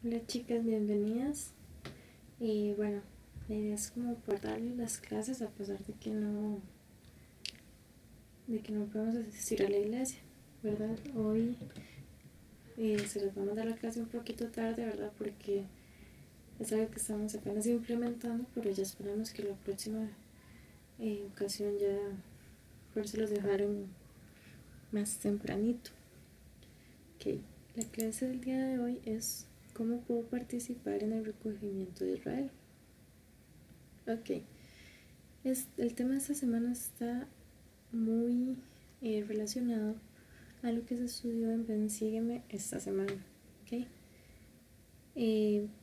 Hola chicas, bienvenidas. Y bueno, la idea es como por darles las clases a pesar de que no podemos asistir a la iglesia, ¿verdad? Hoy se les vamos a dar la clase un poquito tarde, ¿verdad? Porque es algo que estamos apenas implementando, pero ya esperamos que la próxima ocasión ya por se los dejaron más tempranito. Ok, la clase del día de hoy es cómo puedo participar en el recogimiento de Israel. Ok, el tema de esta semana está muy relacionado a lo que se estudió en Ven Sígueme esta semana. ¿Okay?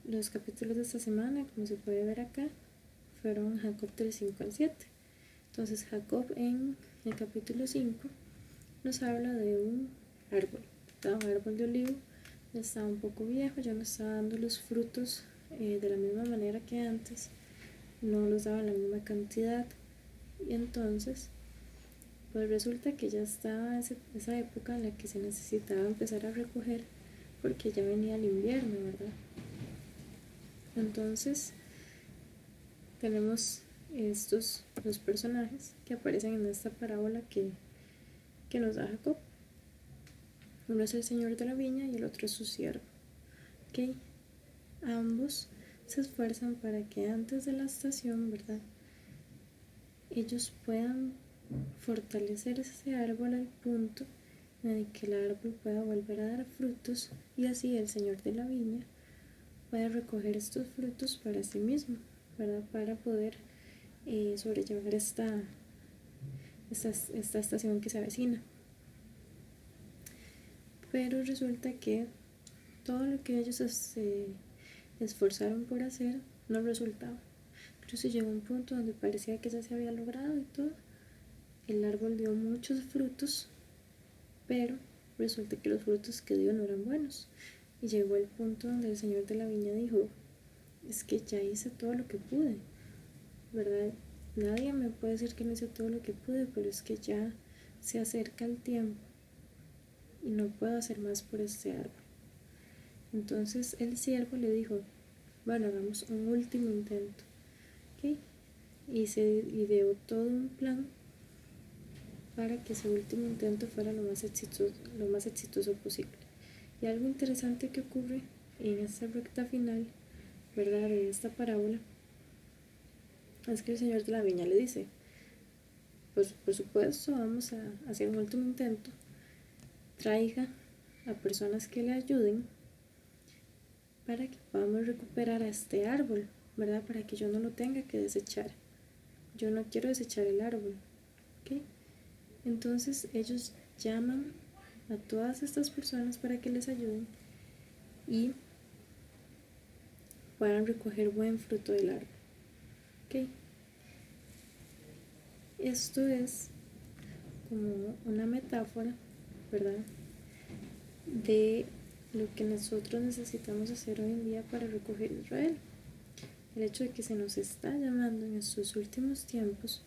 Los capítulos de esta semana, como se puede ver acá, fueron Jacob del 5 al 7. Entonces Jacob en el capítulo 5 nos habla de un árbol, un árbol de olivo. Ya estaba un poco viejo, ya no estaba dando los frutos de la misma manera que antes, no los daba la misma cantidad, y entonces pues resulta que ya estaba esa época en la que se necesitaba empezar a recoger porque ya venía el invierno, ¿verdad? Entonces tenemos estos dos personajes que aparecen en esta parábola que nos da Jacob. Uno es el señor de la viña y el otro es su siervo. ¿Okay? Ambos se esfuerzan para que antes de la estación, ¿verdad?, ellos puedan fortalecer ese árbol al punto en que el árbol pueda volver a dar frutos, y así el señor de la viña pueda recoger estos frutos para sí mismo, ¿verdad?, para poder sobrellevar esta estación que se avecina. Pero resulta que todo lo que ellos se esforzaron por hacer no resultaba. Incluso llegó un punto donde parecía que ya se había logrado y todo. El árbol dio muchos frutos, pero resulta que los frutos que dio no eran buenos. Y llegó el punto donde el señor de la viña dijo: es que ya hice todo lo que pude, ¿verdad? Nadie me puede decir que no hice todo lo que pude, pero es que ya se acerca el tiempo y no puedo hacer más por este árbol. Entonces el siervo le dijo: bueno, hagamos un último intento. ¿Okay? Y se ideó todo un plan para que ese último intento fuera lo más exitoso posible. Y algo interesante que ocurre en esta recta final, ¿verdad?, de esta parábola, es que el señor de la viña le dice: pues por supuesto vamos a hacer un último intento, traiga a personas que le ayuden para que podamos recuperar a este árbol, ¿verdad?, para que yo no lo tenga que desechar. Yo no quiero desechar el árbol. ¿Okay? Entonces ellos llaman a todas estas personas para que les ayuden y puedan recoger buen fruto del árbol. ¿Okay? Esto es como una metáfora, ¿verdad?, de lo que nosotros necesitamos hacer hoy en día para recoger Israel. El hecho de que se nos está llamando en estos últimos tiempos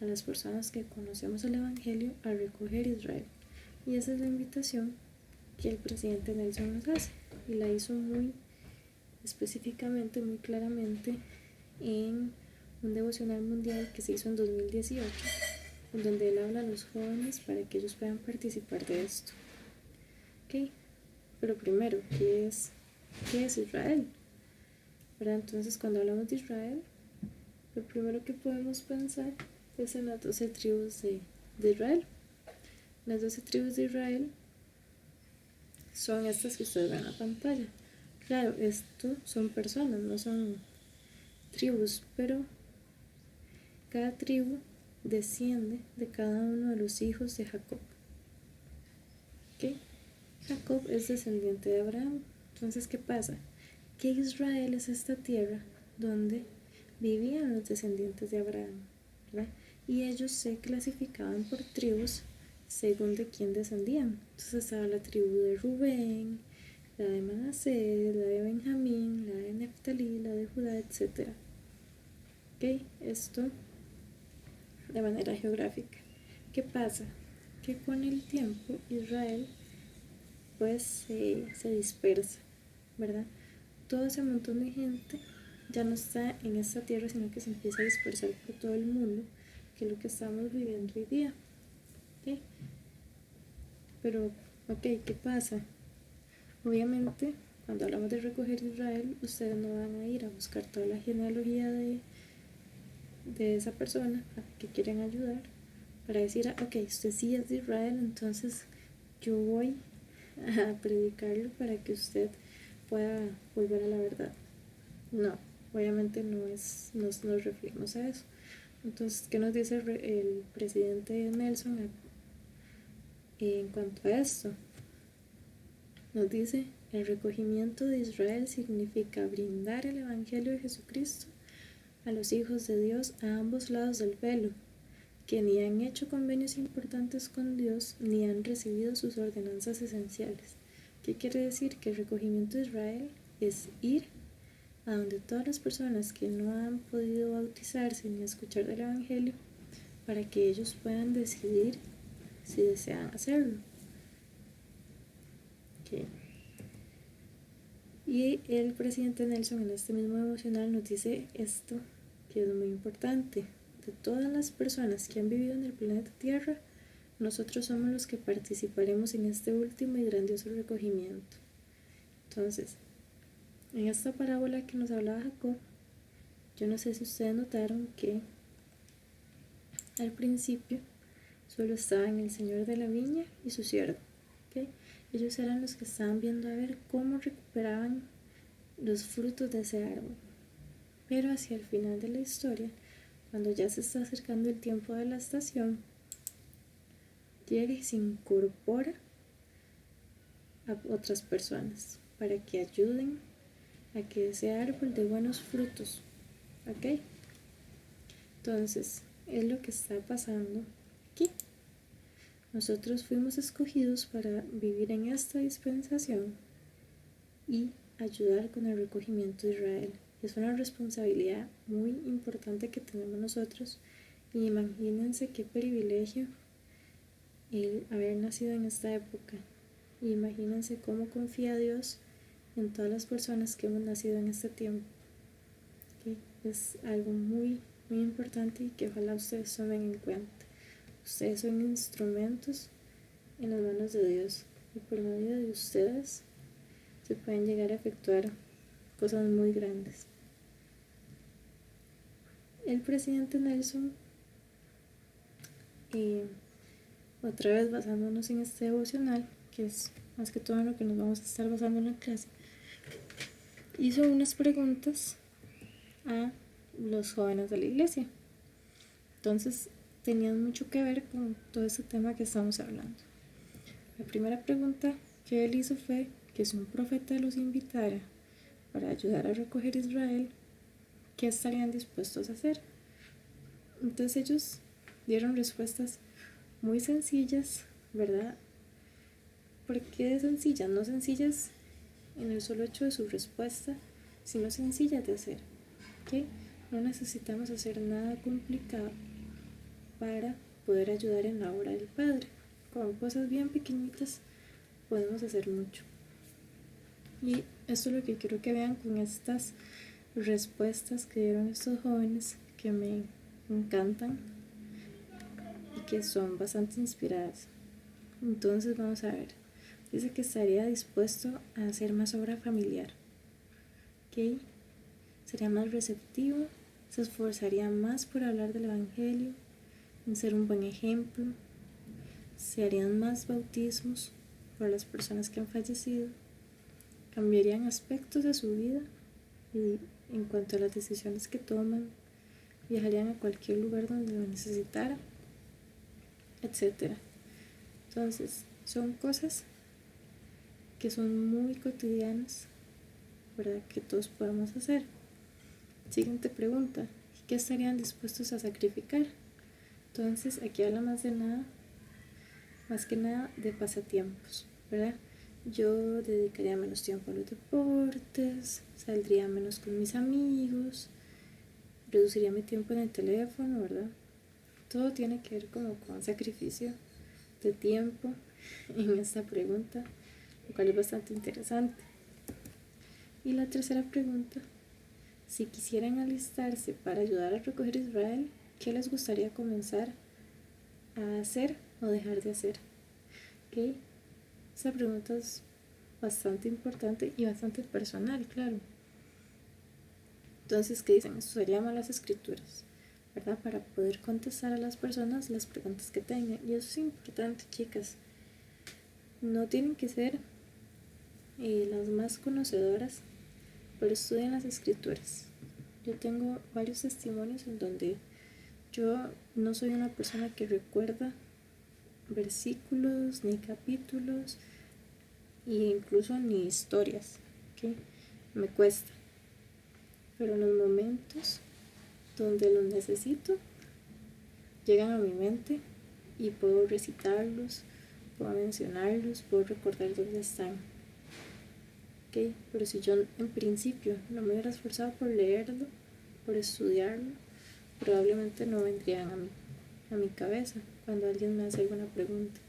a las personas que conocemos el Evangelio a recoger Israel. Y esa es la invitación que el presidente Nelson nos hace, y la hizo muy específicamente, muy claramente, en un devocional mundial que se hizo en 2018, en donde él habla a los jóvenes para que ellos puedan participar de esto. ¿Okay? Pero primero, ¿qué es Israel? ¿Verdad? Entonces, cuando hablamos de Israel, lo primero que podemos pensar es en las 12 tribus de Israel. Las 12 tribus de Israel son estas que ustedes ven en la pantalla. Claro, esto son personas, no son tribus, pero cada tribu desciende de cada uno de los hijos de Jacob. ¿Okay? Jacob es descendiente de Abraham. Entonces, ¿qué pasa? Que Israel es esta tierra donde vivían los descendientes de Abraham, ¿verdad? Y ellos se clasificaban por tribus según de quién descendían. Entonces estaba la tribu de Rubén, la de Manasés, la de Benjamín, la de Neftalí, la de Judá, etc. ¿Okay? Esto de manera geográfica. ¿Qué pasa? Que con el tiempo Israel pues se dispersa, ¿verdad? todo ese montón de gente ya no está en esta tierra, sino que se empieza a dispersar por todo el mundo, que es lo que estamos viviendo hoy día. ¿Okay? Pero, ok, ¿qué pasa? Obviamente, cuando hablamos de recoger Israel, ustedes no van a ir a buscar toda la genealogía de esa persona a que quieren ayudar para decir, ok, usted sí es de Israel, entonces yo voy a predicarlo para que usted pueda volver a la verdad. No, obviamente no nos referimos a eso. Entonces, ¿qué nos dice el presidente Nelson en cuanto a esto? Nos dice, el recogimiento de Israel significa brindar el Evangelio de Jesucristo a los hijos de Dios a ambos lados del velo, que ni han hecho convenios importantes con Dios ni han recibido sus ordenanzas esenciales. ¿Qué quiere decir? Que el recogimiento de Israel es ir a donde todas las personas que no han podido bautizarse ni escuchar del Evangelio, para que ellos puedan decidir si desean hacerlo. Okay. Y el presidente Nelson en este mismo devocional nos dice esto, que es muy importante. De todas las personas que han vivido en el planeta Tierra, nosotros somos los que participaremos en este último y grandioso recogimiento. Entonces, en esta parábola que nos hablaba Jacob, yo no sé si ustedes notaron que al principio solo estaban el señor de la viña y su siervo. ¿Okay? Ellos eran los que estaban viendo a ver cómo recuperaban los frutos de ese árbol. Pero hacia el final de la historia, cuando ya se está acercando el tiempo de la estación, llega y se incorpora a otras personas para que ayuden a que ese árbol dé buenos frutos. ¿Ok? Entonces, es lo que está pasando aquí. Nosotros fuimos escogidos para vivir en esta dispensación y ayudar con el recogimiento de Israel. Es una responsabilidad muy importante que tenemos nosotros, y imagínense qué privilegio el haber nacido en esta época. Y imagínense cómo confía Dios en todas las personas que hemos nacido en este tiempo. ¿Okay? Es algo muy, muy importante y que ojalá ustedes tomen en cuenta. Ustedes son instrumentos en las manos de Dios, y por medio de ustedes se pueden llegar a efectuar cosas muy grandes. El presidente Nelson, otra vez basándonos en este devocional, que es más que todo en lo que nos vamos a estar basando en la clase, hizo unas preguntas a los jóvenes de la iglesia. Entonces tenían mucho que ver con todo este tema que estamos hablando. La primera pregunta que él hizo fue que si un profeta los invitara para ayudar a recoger Israel, ¿qué estarían dispuestos a hacer? Entonces ellos dieron respuestas muy sencillas, ¿verdad? ¿Por qué sencillas? No sencillas en el solo hecho de su respuesta, sino sencillas de hacer. ¿Okay? No necesitamos hacer nada complicado para poder ayudar en la obra del Padre. Con cosas bien pequeñitas podemos hacer mucho. Y esto es lo que quiero que vean con estas respuestas que dieron estos jóvenes, que me encantan y que son bastante inspiradas. Entonces vamos a ver. Dice que estaría dispuesto a hacer más obra familiar. ¿Okay? Sería más receptivo, se esforzaría más por hablar del Evangelio, en ser un buen ejemplo, se harían más bautismos por las personas que han fallecido, cambiarían aspectos de su vida y en cuanto a las decisiones que toman, viajarían a cualquier lugar donde lo necesitara, etc. Entonces, son cosas que son muy cotidianas, ¿verdad? Que todos podemos hacer. Siguiente pregunta, ¿qué estarían dispuestos a sacrificar? Entonces, aquí habla más que nada de pasatiempos, ¿verdad? Yo dedicaría menos tiempo a los deportes, saldría menos con mis amigos, reduciría mi tiempo en el teléfono, ¿verdad? Todo tiene que ver como con sacrificio de tiempo en esta pregunta, lo cual es bastante interesante. Y la tercera pregunta: si quisieran alistarse para ayudar a recoger Israel, ¿qué les gustaría comenzar a hacer o dejar de hacer? ¿Okay? Esa pregunta es bastante importante y bastante personal, claro. Entonces, ¿qué dicen? Estudiaríamos las escrituras, ¿verdad? Para poder contestar a las personas las preguntas que tengan. Y eso es importante, chicas. No tienen que ser las más conocedoras, pero estudien las escrituras. Yo tengo varios testimonios en donde yo no soy una persona que recuerda versículos, ni capítulos, e incluso ni historias, ¿okay? Me cuesta. Pero en los momentos donde los necesito, llegan a mi mente y puedo recitarlos, puedo mencionarlos, puedo recordar dónde están. ¿Okay? Pero si yo en principio no me hubiera esforzado por leerlo, por estudiarlo, probablemente no vendrían a mi cabeza cuando alguien me hace alguna pregunta.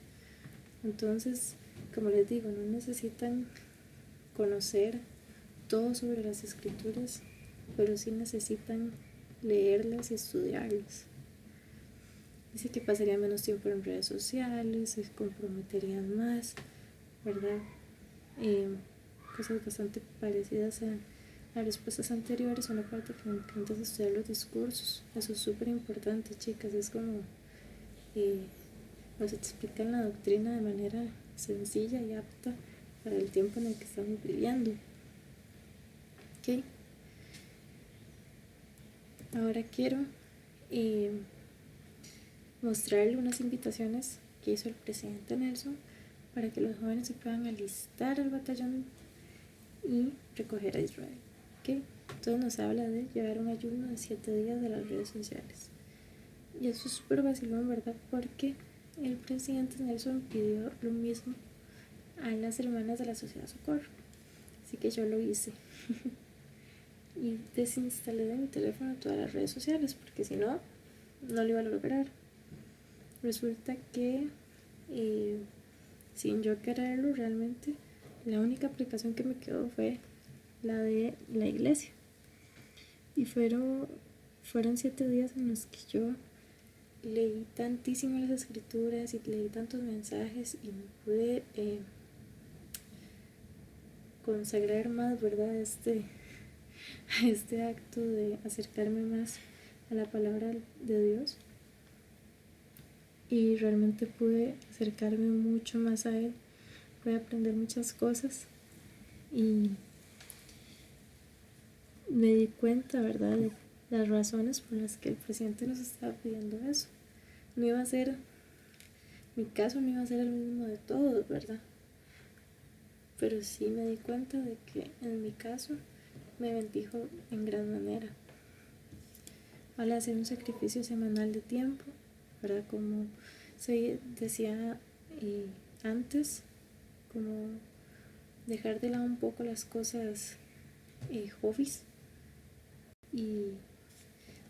Entonces, como les digo, no necesitan conocer todo sobre las escrituras, pero sí necesitan leerlas y estudiarlas. Dice que pasarían menos tiempo en redes sociales, se comprometerían más, ¿verdad? Cosas bastante parecidas a respuestas anteriores. Una parte que me encanta es estudiar los discursos. Eso es súper importante, chicas. Es como nos explican la doctrina de manera sencilla y apta para el tiempo en el que estamos viviendo. ¿Okay? Ahora quiero mostrarle unas invitaciones que hizo el presidente Nelson para que los jóvenes se puedan alistar al batallón y recoger a Israel. ¿Okay? Entonces nos habla de llevar un ayuno de 7 días de las redes sociales. Y eso es súper vacilón, ¿verdad? Porque el presidente Nelson pidió lo mismo a las hermanas de la Sociedad Socorro. Así que yo lo hice. Y desinstalé de mi teléfono todas las redes sociales, porque si no, no lo iba a lograr. Resulta que sin yo quererlo, realmente la única aplicación que me quedó fue la de la iglesia. Y fueron 7 días en los que yo leí tantísimo las escrituras y leí tantos mensajes y me pude consagrar más, ¿verdad? A este acto de acercarme más a la palabra de Dios. Y realmente pude acercarme mucho más a Él, pude aprender muchas cosas y me di cuenta, ¿verdad?, de las razones por las que el presidente nos estaba pidiendo eso. No iba a ser, mi caso no iba a ser el mismo de todos, ¿verdad? Pero sí me di cuenta de que en mi caso me bendijo en gran manera. Al hacer un sacrificio semanal de tiempo, ¿verdad? Como se decía antes, como dejar de lado un poco las cosas hobbies y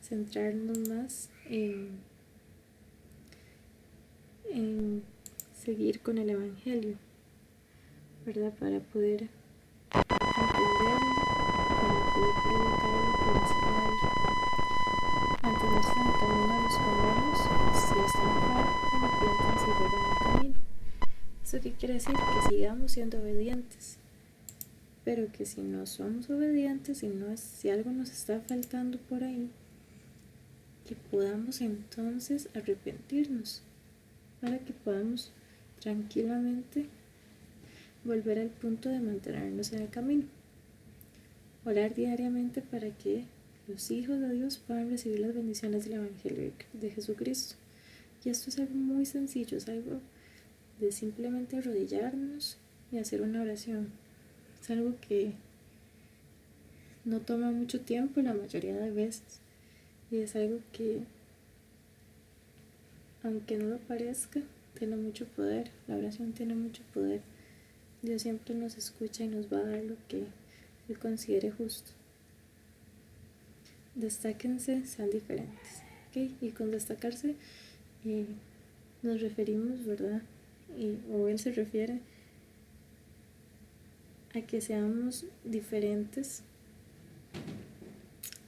centrarnos más en seguir con el evangelio, ¿verdad? Para poder entenderlo, para poder predicarlo por enseñarlo, mantenerse en el camino de los convenios. Si están fuera, arrepiéntanse y vuelvan al camino. ¿Eso qué quiere decir? Que sigamos siendo obedientes, pero que si no somos obedientes, si algo nos está faltando por ahí, que podamos entonces arrepentirnos, para que podamos tranquilamente volver al punto de mantenernos en el camino. Orar diariamente para que los hijos de Dios puedan recibir las bendiciones del Evangelio de Jesucristo. Y esto es algo muy sencillo, es algo de simplemente arrodillarnos y hacer una oración. Es algo que no toma mucho tiempo la mayoría de veces, y es algo que, aunque no lo parezca, tiene mucho poder. La oración tiene mucho poder. Dios siempre nos escucha y nos va a dar lo que Él considere justo. Destáquense, sean diferentes, ¿okay? Y con destacarse nos referimos, ¿verdad? O Él se refiere a que seamos diferentes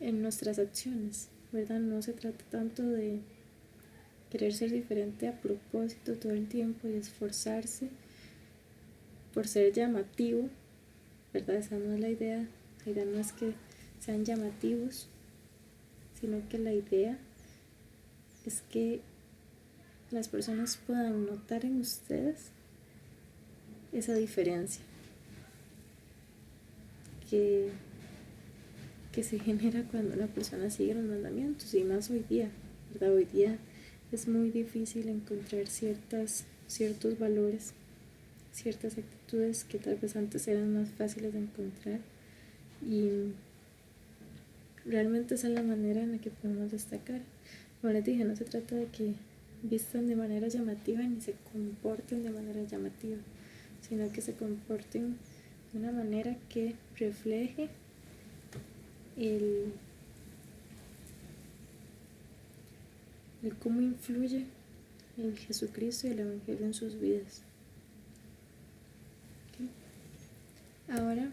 en nuestras acciones, ¿verdad? No se trata tanto de querer ser diferente a propósito todo el tiempo y esforzarse por ser llamativo, ¿verdad? Esa no es la idea. La idea no es que sean llamativos, sino que la idea es que las personas puedan notar en ustedes esa diferencia que se genera cuando una persona sigue los mandamientos, y más hoy día, ¿verdad? Hoy día es muy difícil encontrar ciertos valores, ciertas actitudes que tal vez antes eran más fáciles de encontrar, y realmente esa es la manera en la que podemos destacar. Como les dije, no se trata de que vistan de manera llamativa ni se comporten de manera llamativa, sino que se comporten de una manera que refleje el cómo influye el Jesucristo y el Evangelio en sus vidas. ¿Okay? Ahora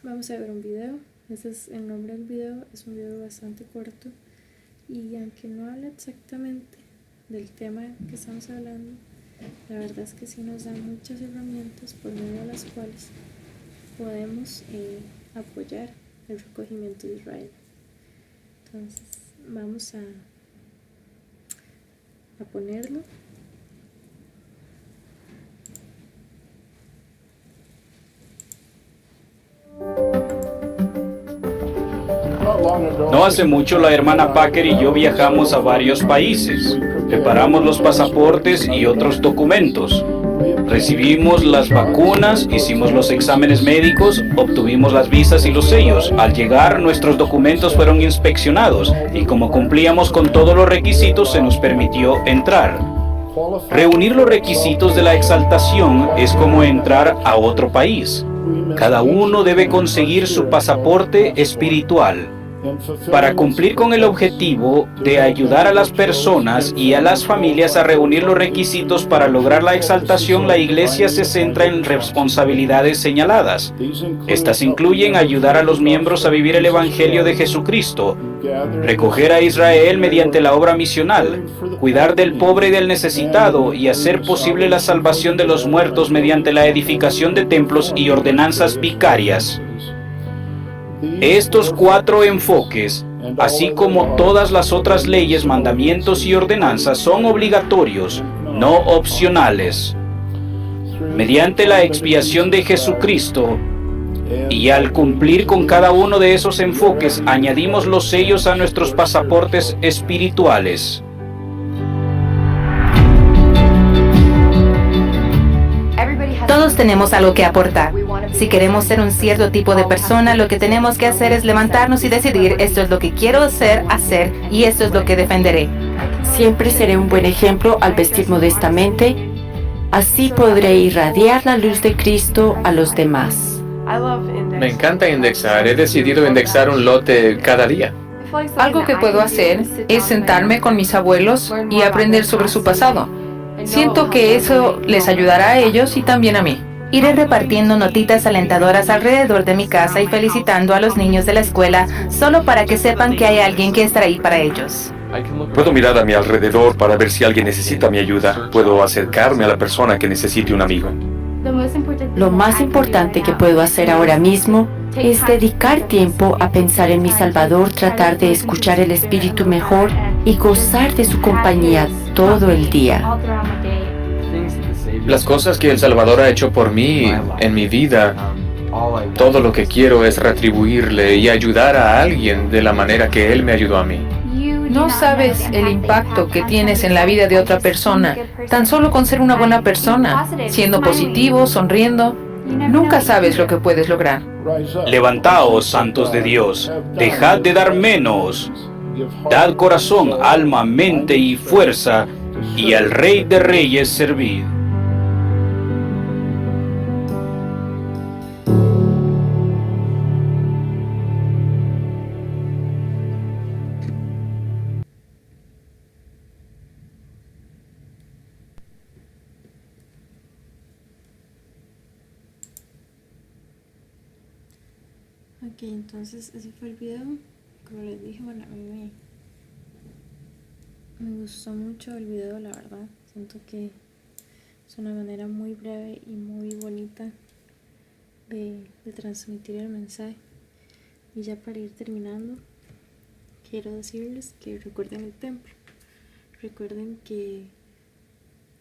vamos a ver un video. Ese es el nombre del video. Es un video bastante corto, y aunque no habla exactamente del tema que estamos hablando, la verdad es que sí nos da muchas herramientas por medio de las cuales podemos apoyar el recogimiento de Israel. Entonces vamos a ponerlo. No hace mucho la hermana Packer y yo viajamos a varios países. Preparamos los pasaportes y otros documentos. Recibimos las vacunas, hicimos los exámenes médicos, obtuvimos las visas y los sellos. Al llegar, nuestros documentos fueron inspeccionados y como cumplíamos con todos los requisitos, se nos permitió entrar. Reunir los requisitos de la exaltación es como entrar a otro país. Cada uno debe conseguir su pasaporte espiritual. Para cumplir con el objetivo de ayudar a las personas y a las familias a reunir los requisitos para lograr la exaltación, la Iglesia se centra en responsabilidades señaladas. Estas incluyen ayudar a los miembros a vivir el Evangelio de Jesucristo, recoger a Israel mediante la obra misional, cuidar del pobre y del necesitado y hacer posible la salvación de los muertos mediante la edificación de templos y ordenanzas vicarias. Estos 4 enfoques, así como todas las otras leyes, mandamientos y ordenanzas, son obligatorios, no opcionales. Mediante la expiación de Jesucristo, y al cumplir con cada uno de esos enfoques, añadimos los sellos a nuestros pasaportes espirituales. Todos tenemos algo que aportar. Si queremos ser un cierto tipo de persona, lo que tenemos que hacer es levantarnos y decidir: esto es lo que quiero hacer y esto es lo que defenderé. Siempre seré un buen ejemplo al vestir modestamente. Así podré irradiar la luz de Cristo a los demás. Me encanta indexar. He decidido indexar un lote cada día. Algo que puedo hacer es sentarme con mis abuelos y aprender sobre su pasado. Siento que eso les ayudará a ellos y también a mí. Iré repartiendo notitas alentadoras alrededor de mi casa y felicitando a los niños de la escuela, solo para que sepan que hay alguien que estará ahí para ellos. Puedo mirar a mi alrededor para ver si alguien necesita mi ayuda. Puedo acercarme a la persona que necesite un amigo. Lo más importante que puedo hacer ahora mismo es dedicar tiempo a pensar en mi Salvador, tratar de escuchar el Espíritu mejor y gozar de su compañía todo el día. Las cosas que El Salvador ha hecho por mí en mi vida, todo lo que quiero es retribuirle y ayudar a alguien de la manera que Él me ayudó a mí. No sabes el impacto que tienes en la vida de otra persona, tan solo con ser una buena persona, siendo positivo, sonriendo. Nunca sabes lo que puedes lograr. Levantaos, santos de Dios, dejad de dar menos. Dad corazón, alma, mente y fuerza, y al Rey de Reyes servid. Ok, entonces ese fue el video. Como les dije, bueno, a mí me gustó mucho el video, la verdad. Siento que es una manera muy breve y muy bonita de transmitir el mensaje. Y ya para ir terminando, quiero decirles que recuerden el templo. Recuerden que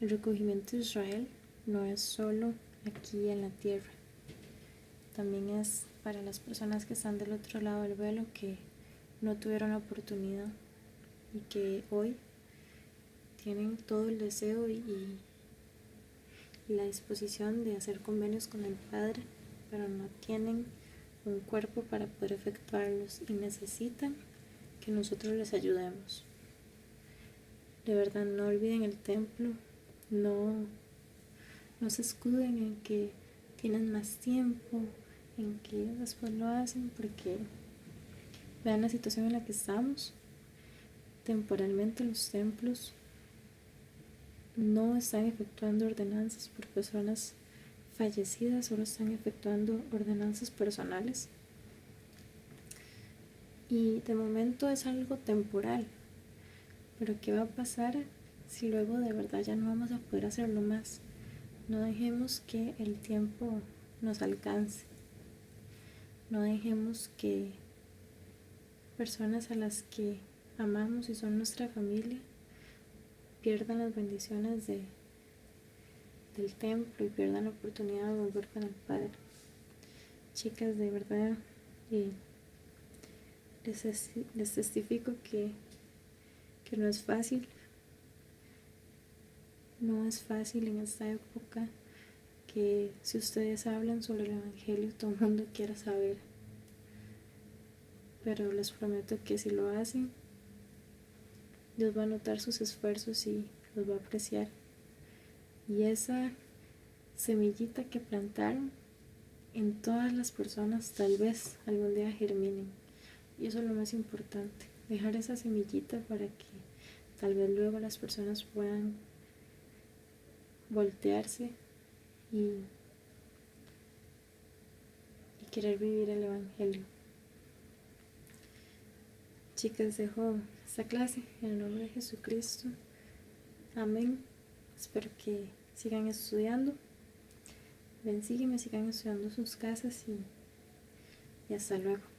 el recogimiento de Israel no es solo aquí en la tierra. También es para las personas que están del otro lado del velo, que no tuvieron la oportunidad y que hoy tienen todo el deseo y la disposición de hacer convenios con el Padre, pero no tienen un cuerpo para poder efectuarlos y necesitan que nosotros les ayudemos. De verdad, no olviden el templo, no se escuden en que tienen más tiempo, en que después lo hacen, porque vean la situación en la que estamos. Temporalmente los templos no están efectuando ordenanzas por personas fallecidas, solo están efectuando ordenanzas personales. Y de momento es algo temporal, pero ¿qué va a pasar si luego de verdad ya no vamos a poder hacerlo más? No dejemos que el tiempo nos alcance. No dejemos que personas a las que amamos y son nuestra familia pierdan las bendiciones del templo y pierdan la oportunidad de volver con el Padre. Chicas, de verdad, les testifico que no es fácil. No es fácil en esta época, que si ustedes hablan sobre el Evangelio, todo el mundo quiera saber. Pero les prometo que si lo hacen, Dios va a notar sus esfuerzos y los va a apreciar. Y esa semillita que plantaron en todas las personas tal vez algún día germinen. Y eso es lo más importante, dejar esa semillita para que tal vez luego las personas puedan voltearse y querer vivir el Evangelio. Chicas, dejo esta clase en el nombre de Jesucristo. Amén. Espero que sigan estudiando. Ven, sígueme, sigan estudiando sus casas y hasta luego.